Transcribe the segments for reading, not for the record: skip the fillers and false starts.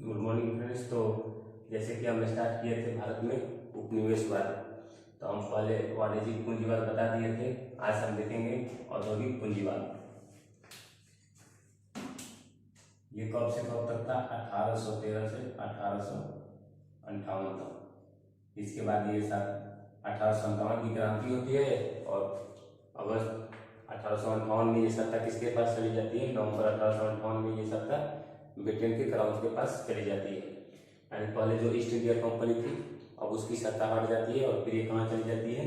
Good morning friends. तो जैसे कि हमने स्टार्ट किए थे भारत में उपनिवेशवाद, तो हम पहले वाणिज्यिक पूंजीवाद बता दिए थे। आज हम देखेंगे औद्योगिक पूंजीवाद। ये कब से कब तक था? 1813 से 1858 तक। इसके बाद ये साल 1857 की क्रांति होती है और अगस्त 1858 में ये सत्ता किसके पास चली जाती है? नवंबर 1858 में ये सत्ता ब्रिटेन के क्राउन के पास चली जाती है। यानी पहले जो ईस्ट इंडिया कंपनी थी अब उसकी सत्ता हट जाती है और फिर ये कहाँ चली जाती है?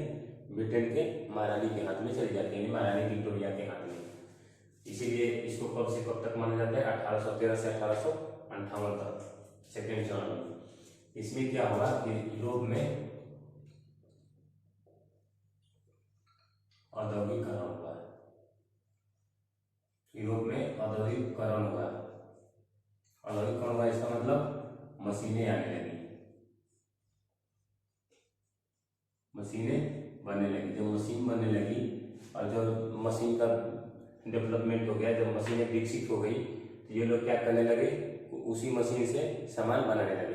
ब्रिटेन के महारानी के हाथ में चली जाती है, महारानी विक्टोरिया के हाथ में। इसीलिए इसको कब से कब तक माना जाता है? 1813 से 1858 तक, सेकेंड चरण में। इसमें क्या हुआ कि यूरोप में औद्योगिकरण हुआ, यूरोप में औद्योगिकरण हुआ। औद्योगिकरण हुआ इसका मतलब मशीनें आने लगी, मशीनें बनने लगी। जब मशीन बनने लगी और जब मशीन का डेवलपमेंट हो गया, जब मशीनें विकसित हो गई तो ये लोग क्या करने लगे? उसी मशीन से सामान बनाने लगे।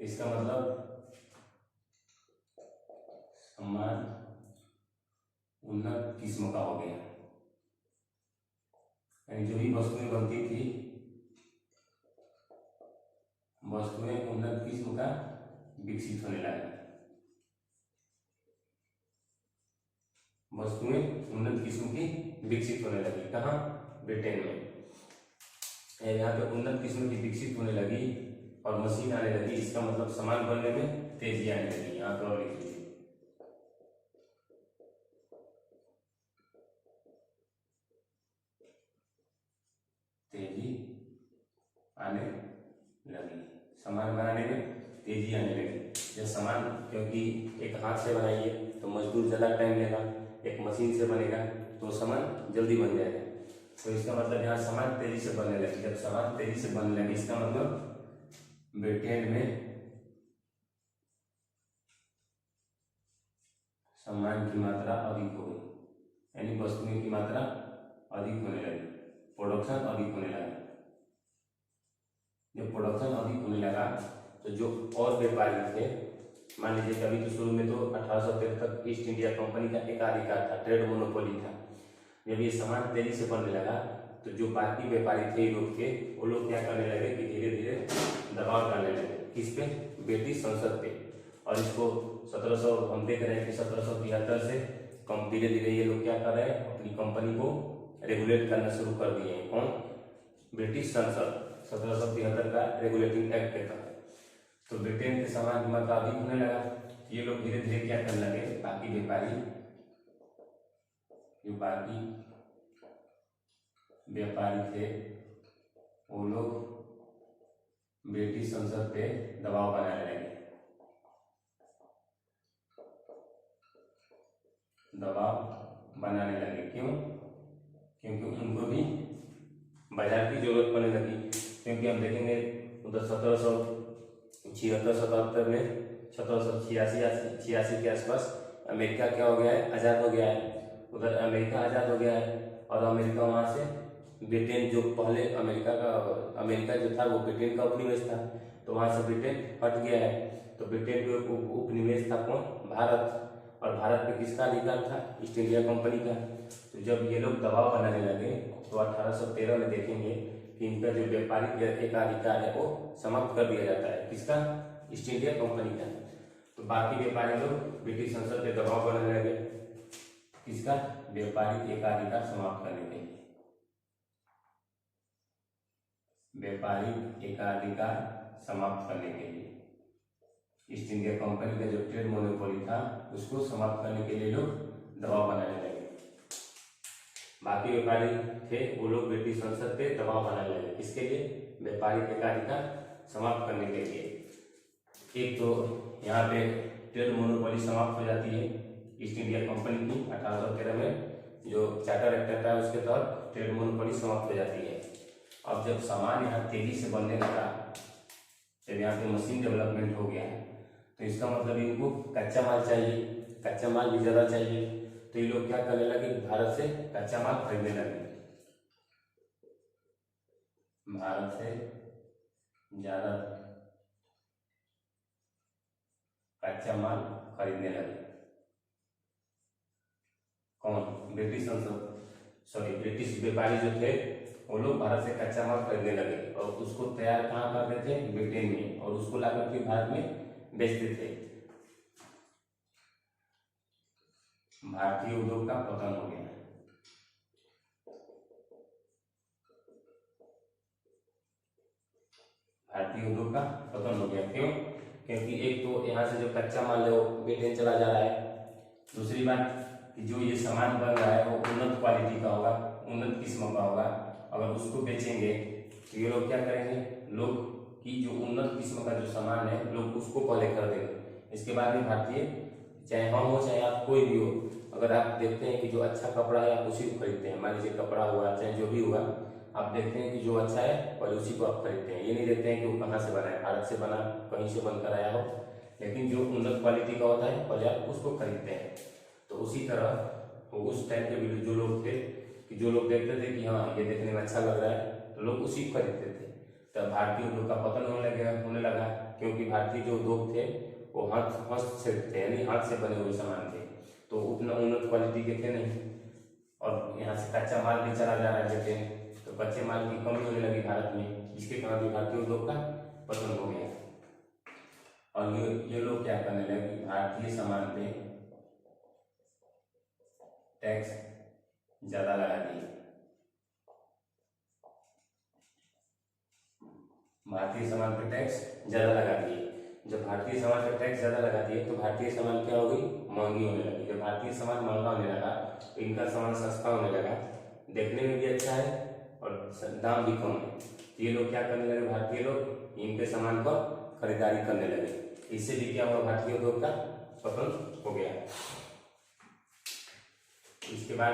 इसका मतलब सामान उन्नत किस्म का हो गया, यानी जो भी वस्तुएं बनती थी वस्तुएं उन्नत किस्म का विकसित होने लगा। वस्तुएं उन्नत किस्म की विकसित होने लगी। कहाँ? ब्रिटेन में। यहाँ पे उन्नत किस्म की विकसित होने लगी और मशीन आने लगी। इसका मतलब सामान बनने में तेजी आने लगी। यहाँ पर और लिख लीजिए, तेजी आने लगी, सामान बनाने में तेजी आने लगी। जब सामान, क्योंकि एक हाथ से बनाइए तो मजदूर ज़्यादा टाइम लेगा, एक मशीन से बनेगा तो सामान जल्दी बन जाएगा। तो इसका मतलब यहाँ सामान तेजी से बनने लगी। जब सामान तेजी से बनने लगी इसका मतलब ब्रिटेन में सामान की मात्रा अधिक हो गई, यानी वस्तुओं की मात्रा अधिक होने लगी, प्रोडक्शन अधिक होने लगा। जब प्रोडक्शन अधिक होने लगा तो जो और व्यापारी थे, मान लीजिए कभी तो शुरू में तो 1813 तक ईस्ट इंडिया कंपनी का एकाधिकार था, ट्रेड मोनोपोली था। जब ये सामान तेजी से बनने लगा तो जो बाकी व्यापारी थे यूरोप के, वो लोग क्या करने लगे कि धीरे धीरे दबाव डालने लगे। किस पे? ब्रिटिश संसद पे। और इसको 1700 हम देख रहे हैं कि 1773 से कम धीरे धीरे ये लोग क्या कर रहे हैं? अपनी कंपनी को रेगुलेट करना शुरू कर दिए हैं। कौन? ब्रिटिश संसद 1773 का रेगुलेटिंग एक्ट के तहत। तो ब्रिटेन के सामान की मात्रा अधिक होने लगा। ये लोग धीरे धीरे क्या करने लगे? बाकी व्यापारी, जो बाकी व्यापारी थे वो लोग ब्रिटिश संसद पे दबाव बनाने लगे, दबाव बनाने लगे। क्यों? क्योंकि उनको भी बाजार की जरूरत पड़ने लगी। क्योंकि हम देखेंगे उधर 1776-77 में, 1786 के आसपास अमेरिका क्या हो गया है? आज़ाद हो गया है। उधर अमेरिका आज़ाद हो गया है और अमेरिका वहाँ से ब्रिटेन, जो पहले अमेरिका जो था वो ब्रिटेन का उपनिवेश था, तो वहाँ से ब्रिटेन हट गया है। तो ब्रिटेन का उपनिवेश था कौन? भारत। और भारत पे किसका अधिकार था? ईस्ट इंडिया कंपनी का। तो जब ये लोग दबाव बनाने लगे तो 1813 में देखेंगे कि इनका जो व्यापारिक एकाधिकार है वो समाप्त कर दिया जाता है। किसका? ईस्ट इंडिया कंपनी का। तो बाकी व्यापारी लोग ब्रिटिश संसद पे दबाव बनाने लगे। किसका? व्यापारिक एकाधिकार समाप्त करने के लिए। व्यापारिक एकाधिकार समाप्त करने के लिए ईस्ट इंडिया कंपनी का जो ट्रेड मोनोपोली था उसको समाप्त करने के लिए लोग दबाव बनाने लगे। बाकी व्यापारी थे वो लोग ब्रिटिश संसद पे दबाव बनाने लगे। किसके लिए? व्यापारिक एकाधिकार समाप्त करने के लिए। एक तो यहाँ पे ट्रेड मोनोपोली समाप्त हो जाती है ईस्ट इंडिया कंपनी की 1813 में, जो चार्टर एक्ट था उसके तहत ट्रेड मोनोपोली समाप्त हो जाती है। अब जब सामान यहाँ तेजी से बनने लगा, जब यहाँ पे मशीन डेवलपमेंट हो गया तो इसका मतलब इनको कच्चा माल चाहिए, कच्चा माल भी ज़्यादा चाहिए। तो ये लोग क्या करने लगे? भारत से कच्चा माल खरीदने लगे, भारत से ज्यादा कच्चा माल खरीदने लगे। कौन? ब्रिटिश ब्रिटिश व्यापारी जो थे वो लोग भारत से कच्चा माल खरीदने लगे और उसको तैयार कहाँ करते थे? ब्रिटेन में, और उसको लाकर के भारत में बेचते थे। भारतीय उद्योग का पतन हो गया। भारतीय उद्योग का पतन हो गया। क्यों? क्योंकि एक तो यहाँ से जो कच्चा माल है वो ब्रिटेन चला जा रहा है, दूसरी बात कि जो ये सामान बन रहा है वो उन्नत क्वालिटी का होगा, उन्नत किस्म का होगा। अगर उसको बेचेंगे तो ये लोग क्या करेंगे? लोग की जो उन्नत किस्म का जो सामान है लोग उसको पहले खरीदेंगे। इसके बाद में भारतीय, चाहे हम हो चाहे आप कोई भी हो, अगर आप देखते हैं कि जो अच्छा कपड़ा है आप उसी को खरीदते हैं। मान लीजिए कपड़ा हुआ चाहे जो भी हुआ, आप देखते हैं कि जो अच्छा है और उसी को आप खरीदते हैं। ये नहीं देखते हैं कि वो कहाँ से बना है, भारत से बना, कहीं से बनकर आया हो, लेकिन जो उन्नत क्वालिटी का होता है पहले आप उसको खरीदते हैं। तो उसी तरह तो उस टाइम के भी जो लोग थे कि जो लोग देखते थे कि हाँ ये देखने में अच्छा लग रहा है तो लोग उसी को खरीदते थे। तब भारतीय उद्योग का पतन होने लगा क्योंकि भारतीय जो उद्योग थे वो हस्तशिल्प थे, यानी हाथ से बने हुए सामान थे, तो उतना उन्नत क्वालिटी के थे नहीं। और यहाँ से कच्चा माल भी चला जा रहा है, तो कच्चे माल की कमी होने लगी भारत में, जिसके कारण भी भारतीय उद्योग का पतन हो गया। और ये लोग क्या करने लगे? भारतीय सामान पे टैक्स ज्यादा लगा दिए। भारतीय सामान पे टैक्स ज्यादा लगा दिए। जब भारतीय सामान पे टैक्स ज्यादा लगा दिए तो भारतीय सामान क्या हो गई? महंगी होने लगी। जब भारतीय सामान महंगा होने लगा तो इनका सामान सस्ता होने लगा, देखने में भी अच्छा है और दाम भी कम है। तो ये लोग क्या करने लगे? भारतीय लोग इनके सामान पर खरीदारी करने लगे। इससे भी क्या हुआ? भारतीय उद्योग का पतन हो गया। इसके बाद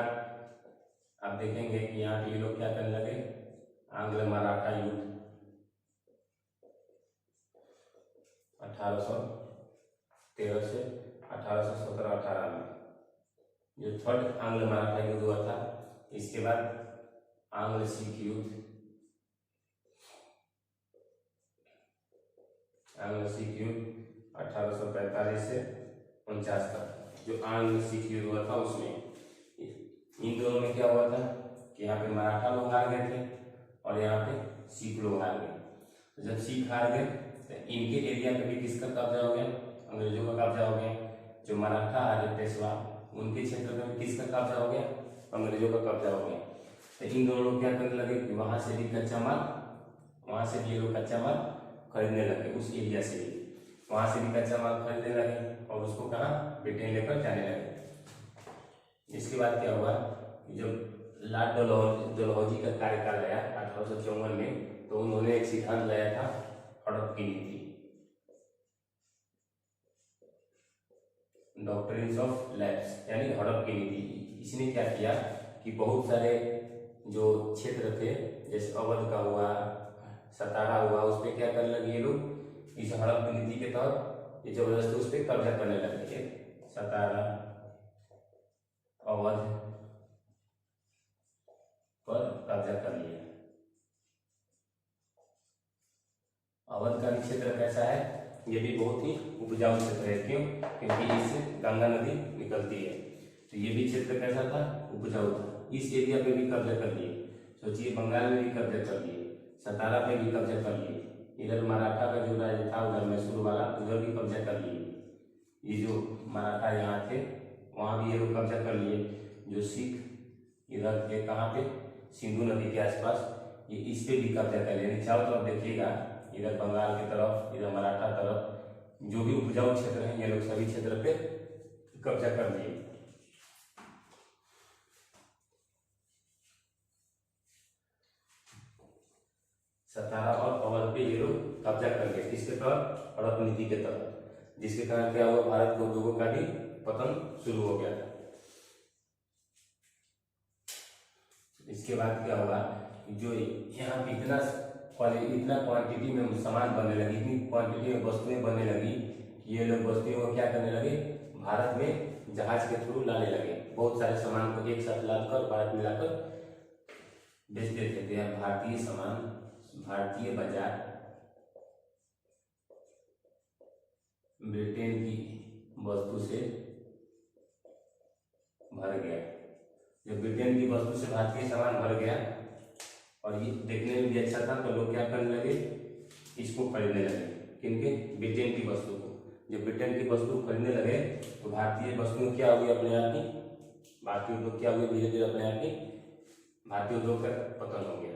आप देखेंगे कि यहाँ पे ये लोग क्या करने लगे? आंग्ल मराठा युद्ध 1813 से 1817-18 में जो थर्ड आंग्ल मराठा युद्ध हुआ था। इसके बाद आंग्ल सिख युद्ध, आंग्ल सिख युद्ध 1845 से 49 तक जो आंग्ल सिख युद्ध हुआ था उसमें इन दोनों में क्या हुआ था कि यहाँ पे मराठा लोग हार गए थे और यहाँ पे सिख लोग हार गए। तो जब सिख हार गए तो इनके एरिया पे भी किसका कब्जा हो गया? अंग्रेजों का कब्जा हो गया। जो मराठा आर्य पेशवा उनके क्षेत्र में भी किसका कब्जा हो गया? अंग्रेजों का कब्जा हो गया। तो इन दोनों लोग क्या करने लगे कि वहां से भी कच्चा माल, वहां से भी ये लोग कच्चा माल खरीदने लगे, उस एरिया से भी वहां से भी कच्चा माल खरीदने लगे और उसको कहाँ? ब्रिटेन लेकर जाने लगे। इसके बाद क्या हुआ? जब लॉर्ड डलहौजी का कार्यकाल आया 1854 में, तो उन्होंने एक सिद्धांत लाया था हड़प की नीति, डॉक्ट्रिन्स ऑफ लैप्स, यानी हड़प की नीति। इसने क्या किया कि बहुत सारे जो क्षेत्र थे जैसे अवध का हुआ, सतारा हुआ, उस पर क्या करने लगे ये लोग? इस हड़प की नीति के तहत ये जबरदस्ती उस पर कब्जा करने लगे। सतारा, अवध पर कब्जा कर लिया। अवध का क्षेत्र कैसा है? ये भी बहुत ही उपजाऊ क्षेत्र है। क्यों? क्योंकि इससे गंगा नदी निकलती है, तो ये भी क्षेत्र कैसा था? उपजाऊ था। इस एरिया पे भी कब्जा कर लिए। सोचिए, बंगाल में भी कब्जा कर लिए, सतारा पे भी कब्जा कर लिए, इधर मराठा का जो राज्य था उधर मैसूर वाला, उधर भी कब्जा कर लिए। ये जो मराठा यहाँ थे वहाँ भी ये लोग कब्जा कर लिए। जो सिख इधर ये कहाँ पे? सिंधु नदी के आसपास, ये इस पे भी कब्जा कर लिए। चारों तरफ देखिएगा, इधर बंगाल की तरफ, इधर मराठा तरफ, जो भी उपजाऊ क्षेत्र है ये लोग सभी क्षेत्र पे कब्जा कर लिए। सतारा और अवध पे ये लोग कब्जा कर लिए। किसके तहत? हड़प नीति के तहत, जिसके कारण क्या हुआ? भारत के उद्योगों का भी पतन शुरू हो गया था। इसके बाद क्या हुआ? जो यहाँ पे इतना क्वांटिटी में सामान बनने लगी, इतनी क्वांटिटी में वस्तुएं बनने लगी, ये लोग वस्तुओं को क्या करने लगे? भारत में जहाज के थ्रू लाने लगे। बहुत सारे सामान को एक साथ लाकर भारत में लाकर बेच देते थे। भारतीय सामान, भारतीय बाजार ब्रिटेन की वस्तु से भर गया। जब ब्रिटेन की वस्तु से भारतीय सामान भर गया और ये देखने में भी अच्छा था तो लोग क्या करने लगे, इसको खरीदने लगे। किनके? ब्रिटेन की वस्तु को। जब ब्रिटेन की वस्तु खरीदने लगे तो भारतीय वस्तु क्या हो गई अपने आप ही, भारतीय उद्योग क्या हुए धीरे धीरे अपने आप ही भारतीय उद्योग का पतन हो गया।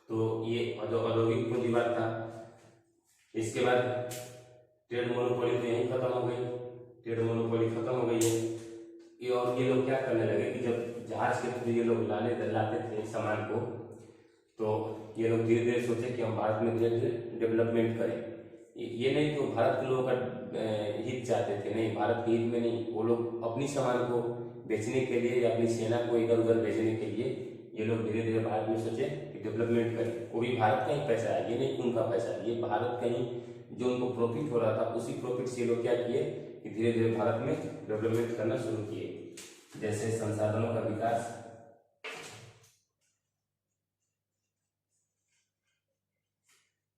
तो ये जो औद्योगिक पूंजीवाद था, इसके बाद ट्रेड मोनोपोली तो यहीं खत्म हो गई, ट्रेड मोनोपोली खत्म हो गई है। और ये लोग क्या करने लगे कि जब जहाज के थ्रू ये लोग लाते थे सामान को, तो ये लोग धीरे धीरे सोचे कि हम भारत में धीरे धीरे डेवलपमेंट करें। ये नहीं कि वो भारत के लोगों का हित चाहते थे, नहीं, भारत के हित में नहीं, वो लोग अपनी सामान को बेचने के लिए या अपनी सेना को इधर उधर भेजने के लिए ये लोग धीरे धीरे भारत में सोचे कि डेवलपमेंट करें। वो भी भारत का ही पैसा है, ये नहीं उनका पैसा है, ये भारत का ही जो उनको प्रॉफिट हो रहा था उसी प्रॉफिट से ये लोग क्या किए कि धीरे धीरे भारत में डेवलपमेंट करना शुरू किए। जैसे संसाधनों का विकास,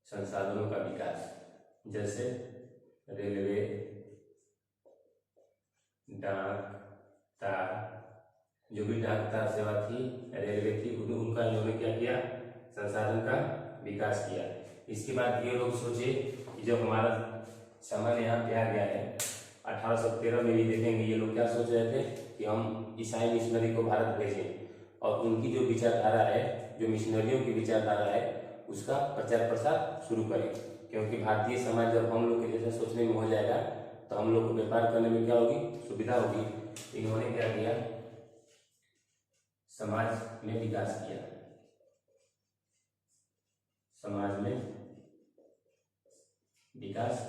संसाधनों का विकास जैसे रेलवे, डाक तार, जो भी डाक तार सेवा थी, रेलवे थी, उनका इन्होंने क्या किया, संसाधन का विकास किया। इसके बाद ये लोग सोचे कि जब हमारा सामान यहाँ पे आ गया है, 1813 में भी देखेंगे ये लोग क्या सोच रहे थे कि हम ईसाई मिशनरी को भारत भेजें और उनकी जो विचारधारा है, जो मिशनरियों की विचारधारा है, उसका प्रचार प्रसार शुरू करें। क्योंकि भारतीय समाज जब हम लोग के जैसे सोचने में हो जाएगा तो हम लोग को व्यापार करने में क्या होगी, सुविधा होगी। इन्होंने क्या किया, समाज में विकास किया, समाज में विकास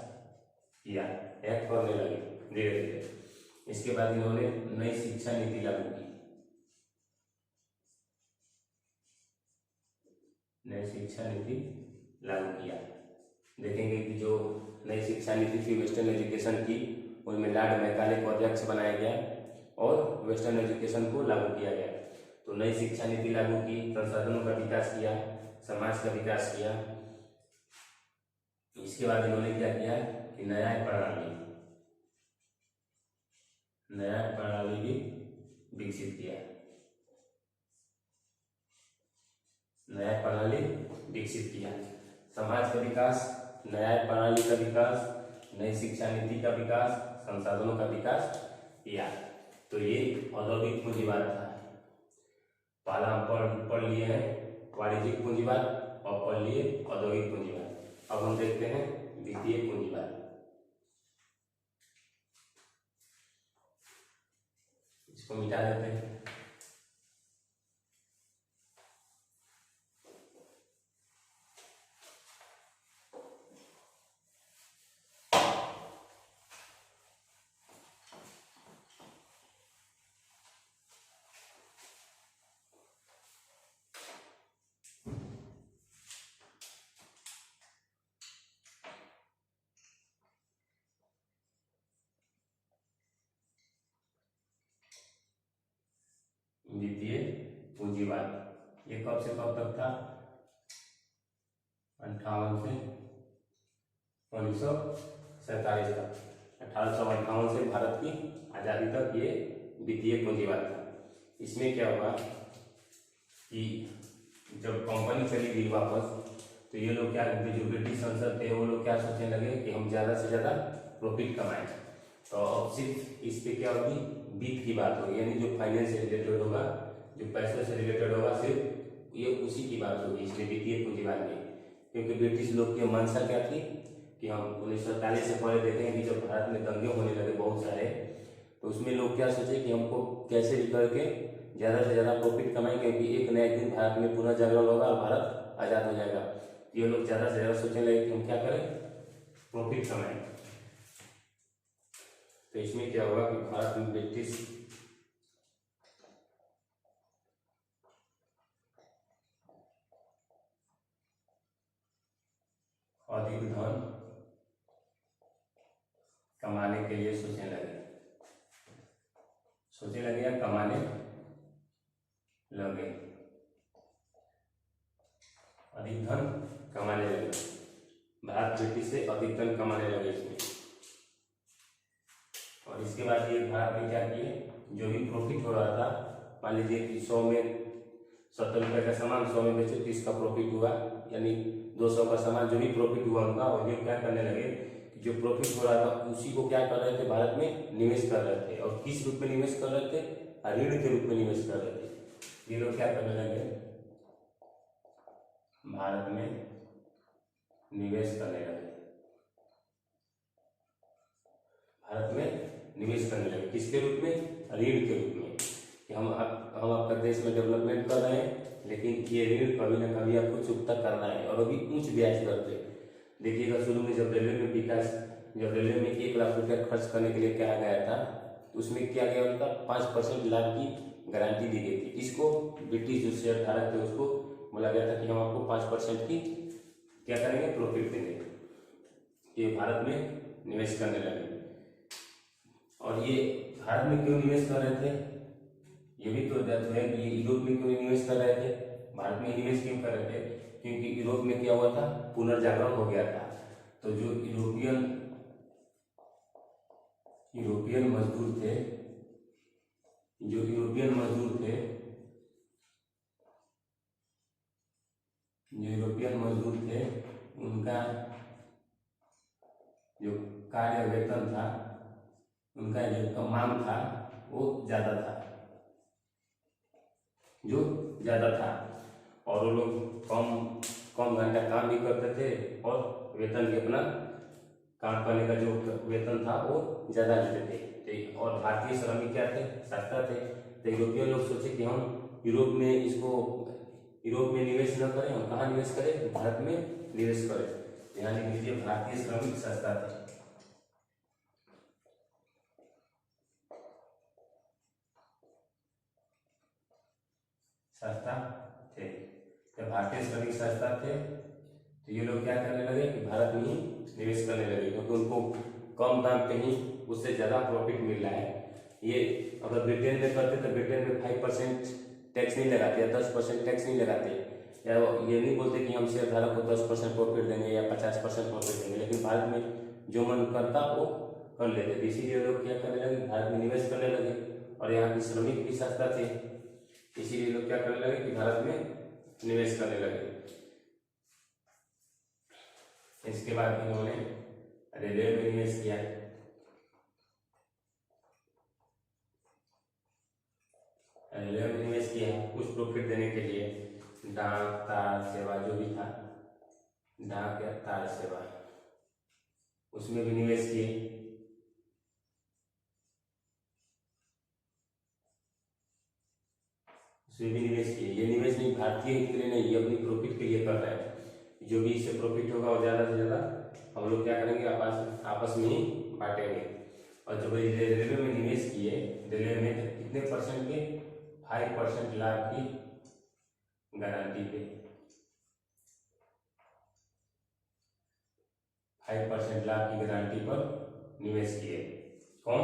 किया, एक्ट करने लगे धीरे धीरे। इसके बाद इन्होंने नई शिक्षा नीति लागू की, नई शिक्षा नीति लागू किया। देखेंगे कि जो नई शिक्षा नीति थी वेस्टर्न एजुकेशन की, उनमें लॉर्ड मैकाले को अध्यक्ष बनाया गया और वेस्टर्न एजुकेशन को लागू किया गया। तो नई शिक्षा नीति लागू की, संसाधनों का विकास किया, समाज का विकास किया। इसके बाद इन्होंने क्या किया कि न्याय प्रणाली भी विकसित किया, न्याय प्रणाली विकसित किया। समाज का विकास, न्याय प्रणाली का विकास, नई शिक्षा नीति का विकास, संसाधनों का विकास किया। तो ये औद्योगिक पूंजीवाद था। पहला हम पढ़ लिए हैं वाणिज्यिक पूंजीवाद और पढ़ लिए औद्योगिक पूंजीवाद। अब हम देखते हैं वित्तीय पूंजीवाद। इसको मिटा देते हैं। वित्तीय पूंजीवाद ये कब से कब तक था? 58 से 1947 तक। 1858 से भारत की आज़ादी तक ये वित्तीय पूंजीवाद था। इसमें क्या हुआ कि जब कंपनी चली गई वापस, तो ये लोग क्या करते, जो ब्रिटिश संसद थे वो लोग क्या सोचने लगे कि हम ज़्यादा से ज़्यादा प्रॉफिट कमाएं। तो अब सिर्फ इस पे क्या होगी, वित्त की बात होगी, यानी जो फाइनेंस से रिलेटेड होगा, जो पैसों से रिलेटेड होगा, सिर्फ ये उसी की बात होगी इसलिए वित्तीय पूंजीवाद में। क्योंकि ब्रिटिश लोग की मंशा क्या थी कि हम 1947 से पहले देखें कि जब भारत में दंगे होने लगे बहुत सारे, तो उसमें लोग क्या सोचे कि हमको कैसे भी करके ज़्यादा से ज़्यादा प्रॉफिट कमाएं, क्योंकि एक नया दिन भारत में पुनः जागरण होगा और भारत आज़ाद हो जाएगा। ये लोग ज़्यादा से ज़्यादा सोचने लगे कि हम क्या करें, प्रॉफिट कमाएं। तो इसमें क्या होगा कि भारत में ब्रिटिश अधिक धन कमाने के लिए सोचने लगे या कमाने लगे, अधिक धन कमाने लगे। भारत ब्रिटिश से अधिक धन कमाने लगे इसमें। और इसके बाद ये भारत में क्या किए, जो भी प्रॉफिट हो रहा था, मान लीजिए कि 100 में 70 रुपये का सामान 100 में बेचे, 30 का प्रॉफिट हुआ, यानी 200 का सामान जो भी प्रॉफिट हुआ उनका, और ये क्या करने लगे कि जो प्रॉफिट हो रहा था उसी को क्या कर रहे थे, भारत में निवेश कर रहे थे। और किस रूप में निवेश कर रहे थे, ऋण के रूप में निवेश कर रहे थे। ये लोग क्या करने लगे, भारत में निवेश करने लगे, भारत में निवेश करने लगे। किसके रूप में, ऋण के रूप में, कि हम आपका देश में डेवलपमेंट कर रहे हैं, लेकिन ये ऋण कभी ना कभी आपको चुकता करना है, और अभी उच्च ब्याज दर पे। देखिएगा शुरू में जब रेलवे में विकास, जब रेलवे में 1 लाख रुपया खर्च करने के लिए कहा गया था, उसमें क्या गया, उनका 5% लाभ की गारंटी दी गई थी। इसको ब्रिटिश जो शेयर धारक थे उसको बोला गया था कि हम आपको 5% की क्या करेंगे, प्रॉफिट देंगे। ये भारत में निवेश करने लगे। और ये भारत में क्यों निवेश कर रहे थे, ये भी तो है कि ये यूरोप में क्यों निवेश कर रहे थे, भारत में निवेश क्यों कर रहे थे, क्योंकि यूरोप में क्या हुआ था, पुनर्जागरण हो गया था। तो जो यूरोपियन मजदूर थे, जो यूरोपियन मजदूर थे, जो यूरोपियन मजदूर थे, उनका जो कार्य वेतन था, उनका जो मांग था वो ज्यादा था, जो ज्यादा था, और वो लोग कम घंटा काम भी करते थे, और वेतन भी अपना काम करने का जो वेतन था वो ज्यादा लेते थे। और भारतीय श्रमिक क्या थे, सस्ता थे। तो यूरोपियन लोग सोचे कि हम यूरोप में निवेश न करें, हम कहाँ निवेश करें, भारत में निवेश करें। ध्यान लिख लीजिए, भारतीय श्रमिक सस्ता थे, सस्ता थे। तो भारतीय श्रमिक सस्ता थे, तो ये लोग क्या करने लगे कि भारत में ही निवेश करने लगे, क्योंकि उनको कम दाम पे ही उससे ज़्यादा प्रॉफिट मिल रहा है। ये अगर ब्रिटेन में करते तो ब्रिटेन में 5% टैक्स नहीं लगाते, या 10% टैक्स नहीं लगाते, या ये नहीं बोलते कि हम शेयर धारक को 10% प्रॉफिट देंगे या 50% प्रॉफिट देंगे, लेकिन भारत में जो मन करता वो कर लेते थे। इसीलिए लोग क्या करने लगे, भारत में निवेश करने लगे, और यहाँ के श्रमिक भी सस्ता थे, इसीलिए लोग क्या करने लगे कि भारत में निवेश करने लगे। इसके बाद इन्होंने रेलवे में निवेश किया, रेलवे में निवेश किया कुछ प्रॉफिट देने के लिए। डाक तार सेवा जो भी था, डाक या तार सेवा, उसमें भी निवेश किए। उसमें भी निवेश किए। ये निवेश नहीं भारतीय हित के लिए नहीं, ये अपनी प्रॉफिट के लिए कर रहे हैं। जो भी इससे प्रॉफिट होगा वो ज़्यादा से ज़्यादा हम लोग क्या करेंगे, आपस में ही बांटेंगे। और जब रेलवे में निवेश किए, रेलवे में कितने परसेंट के, 5% लाभ की गारंटी पे, 5% लाभ की गारंटी पर निवेश किए। कौन,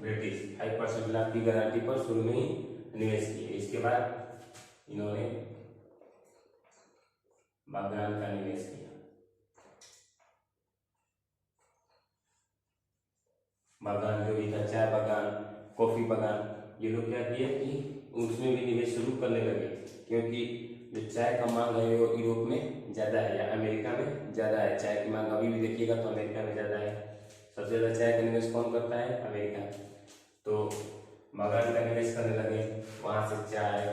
ब्रिटिश। 5% लाभ की गारंटी पर शुरू में ही निवेश किए। इसके बाद इन्होंने बागान का निवेश किया। बागान जो भी था, चाय बागान, कॉफी बागान, ये लोग क्या किए कि उसमें भी निवेश शुरू करने लगे, क्योंकि जो चाय का मांग है वो यूरोप में ज़्यादा है या अमेरिका में ज़्यादा है। चाय की मांग अभी भी देखिएगा तो अमेरिका में ज़्यादा है। सबसे ज़्यादा चाय का निवेश कौन करता है, अमेरिका। तो बागान का निवेश करने लगे, वहाँ से चाय,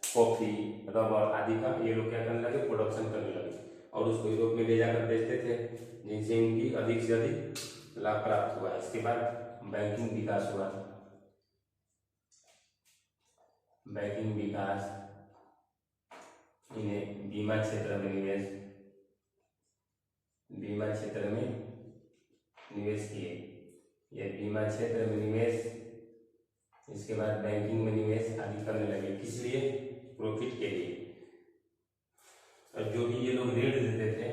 कॉफी, रबर आदि का ये लोग क्या करने लगे, प्रोडक्शन करने लगे, और उसको यूरोप में ले जाकर बेचते थे, जिनसे उनकी अधिक से अधिक लाभ प्राप्त हुआ। इसके बाद बैंकिंग विकास हुआ, बैंकिंग विकास, इन्हें बीमा क्षेत्र में निवेश, बीमा क्षेत्र में निवेश किए, ये बीमा क्षेत्र में निवेश। इसके बाद बैंकिंग में निवेश आदि करने लगे, किस लिए, प्रॉफिट के लिए। और जो भी ये लोग ऋण देते थे,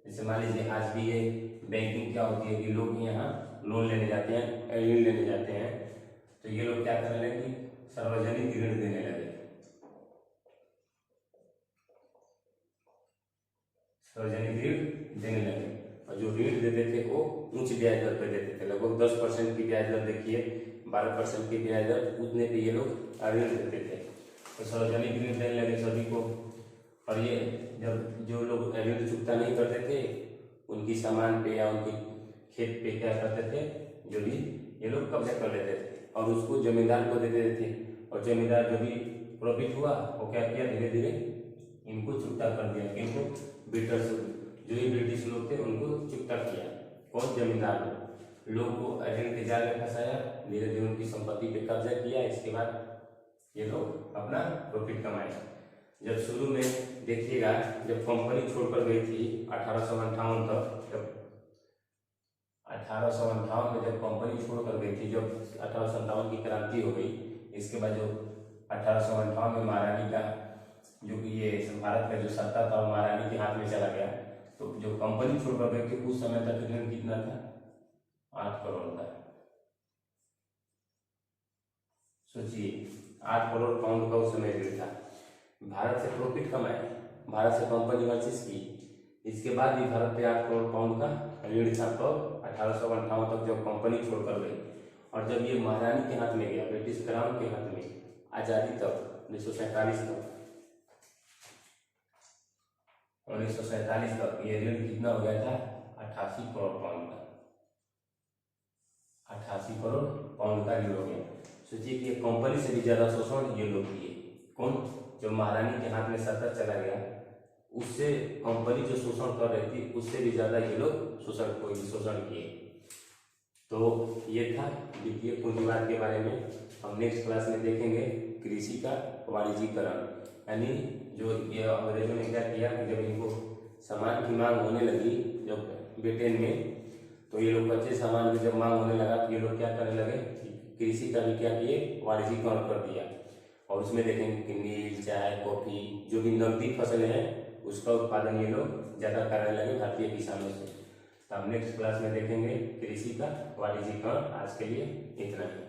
जैसे मान लीजिए आज भी ये बैंकिंग क्या होती है कि लोग यहाँ लोन लेने जाते हैं, ऋण लेने जाते हैं, तो ये लोग क्या करने लगे, सार्वजनिक ऋण देने लगे, सार्वजनिक ऋण देने लगे। और जो ऋण देते थे वो उच्च ब्याज दर पे देते थे। लगभग 10% की ब्याज दर देखिए, 12% की ब्याज दर, उतने पे ये लोग ऋण देते थे। तो सार्वजनिक ऋण देने लगे सभी को, और ये जब जो लोग ऋण चुकता नहीं करते थे उनकी सामान पे या उनके खेत पे क्या करते थे, जो भी ये लोग कब्जा कर लेते थे और उसको जमींदार को दे देते थे। और जमींदार जो भी प्रॉफिट हुआ वो क्या किया, धीरे धीरे इनको चुकता कर दिया। इनको ब्रिटिश, जो ये ब्रिटिश लोग थे उनको चुकता किया। कौन, जमींदार लोग को ऋण के जाल में फंसाया, धीरे धीरे उनकी संपत्ति पे कब्जा किया। इसके बाद ये लोग अपना प्रॉफिट कमाए। जब शुरू में देखिएगा, जब कंपनी छोड़कर गई थी 1858 तक, जब 1858 में जब कंपनी छोड़कर गई थी, जब 1857 की क्रांति हो गई, इसके बाद जो 1858 में महारानी का जो कि ये भारत का जो सत्ता था महारानी के हाथ में चला गया। तो जो कंपनी छोड़कर गई थी उस समय तक ऋण कितना था, 8 करोड़ था। सोचिए 8 करोड़ पाउंड का उस समय ऋण था। भारत से प्रॉफिट कमाए, भारत से कंपनी परचेज की, इसके बाद भी भारत पे 8 करोड़ पाउंड का ऋण था। तो 1858 तक जब कंपनी छोड़कर गई और जब ये महारानी के हाथ में गया, ब्रिटिश क्राउन के हाथ में, आजादी तक 1947 तक, 1947 तक ये ऋण कितना हो गया था, 88 करोड़ पाउंड का, 88 करोड़ पाउंड का ऋण हो गया। सोचिए कि कंपनी से भी ज्यादा शोषण ये लोग किए। कौन, जो महारानी के हाथ में सत्ता चला गया, उससे कंपनी जो शोषण कर रही थी उससे भी ज्यादा ये लोग शोषण किए। तो ये था वित्तीय पूंजीवाद के बारे में। हम नेक्स्ट क्लास में देखेंगे कृषि का वाणिज्यीकरण, यानी जो ये अंग्रेजों ने क्या किया कि जब इनको सामान की मांग होने लगी, जब ब्रिटेन में, तो ये लोग कच्चे सामान की जब मांग होने लगा तो ये लोग क्या करने लगे, कृषि का भी क्या किए, वाणिज्यीकरण कर दिया। और उसमें देखेंगे कि नील, चाय, कॉफी, जो भी नकदी फसलें हैं उसका उत्पादन ये लोग ज्यादा करने लगे भारतीय किसानों से। तो हम नेक्स्ट क्लास में देखेंगे कृषि का वाणिज्यीकरण। आज के लिए इतना ही।